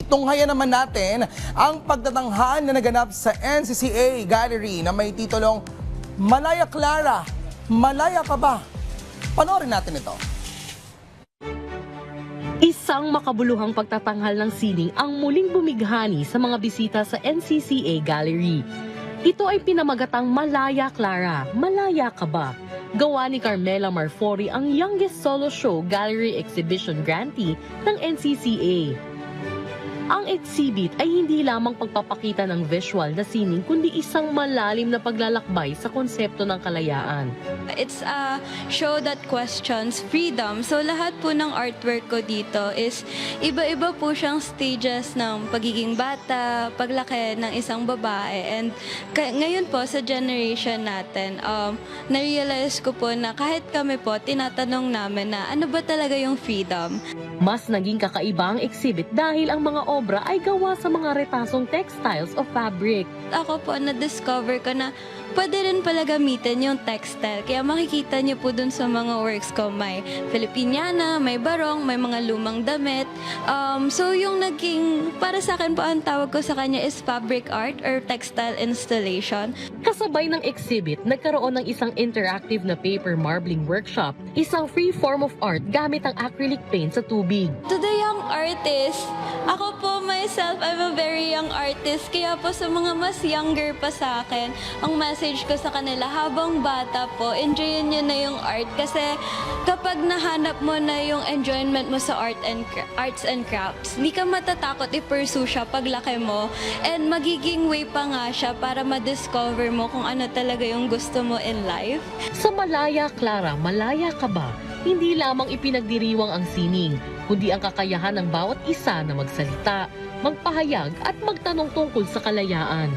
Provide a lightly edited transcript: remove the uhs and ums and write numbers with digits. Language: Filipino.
Tunghayan naman natin ang pagtatanghal na naganap sa NCCA Gallery na may titulong Malaya Clara, Malaya Ka Ba? Panoorin natin ito. Isang makabuluhang pagtatanghal ng sining ang muling bumighani sa mga bisita sa NCCA Gallery. Ito ay pinamagatang Malaya Clara, Malaya Ka Ba? Gawa ni Carmela Marfori, ang youngest solo show gallery exhibition grantee ng NCCA. Ang exhibit ay hindi lamang pagpapakita ng visual na sining kundi isang malalim na paglalakbay sa konsepto ng kalayaan. It's a show that questions freedom. So lahat po ng artwork ko dito is iba-iba po siyang stages ng pagiging bata, paglaki ng isang babae. And ngayon po sa generation natin, na-realize ko po na kahit kami po, tinatanong namin na ano ba talaga yung freedom. Mas naging kakaiba ang exhibit dahil ang mga obra ay gawa sa mga retasong textiles o fabric. Ako po, na-discover ko na pwede rin pala gamitin yung textile. Kaya makikita niyo po dun sa mga works ko, may Filipiniana, may barong, may mga lumang damit. So yung naging, para sa akin po ang tawag ko sa kanya is fabric art or textile installation. Kasabay ng exhibit, nagkaroon ng isang interactive na paper marbling workshop, isang free form of art gamit ang acrylic paint sa tubig. To the young artist, ako po myself, I'm a very young artist. Kaya po sa mga mas younger pa sa akin, ang message ko sa kanila, habang bata po, enjoyin nyo na yung art. Kasi kapag nahanap mo na yung enjoyment mo sa arts and crafts, hindi ka matatakot i-pursue siya paglaki mo. And magiging way pa nga siya para ma-discover mo kung ano talaga yung gusto mo in life. Sa Malaya Clara, Malaya Ka Ba? Hindi lamang ipinagdiriwang ang sining, kundi ang kakayahan ng bawat isa na magsalita, magpahayag at magtanong tungkol sa kalayaan.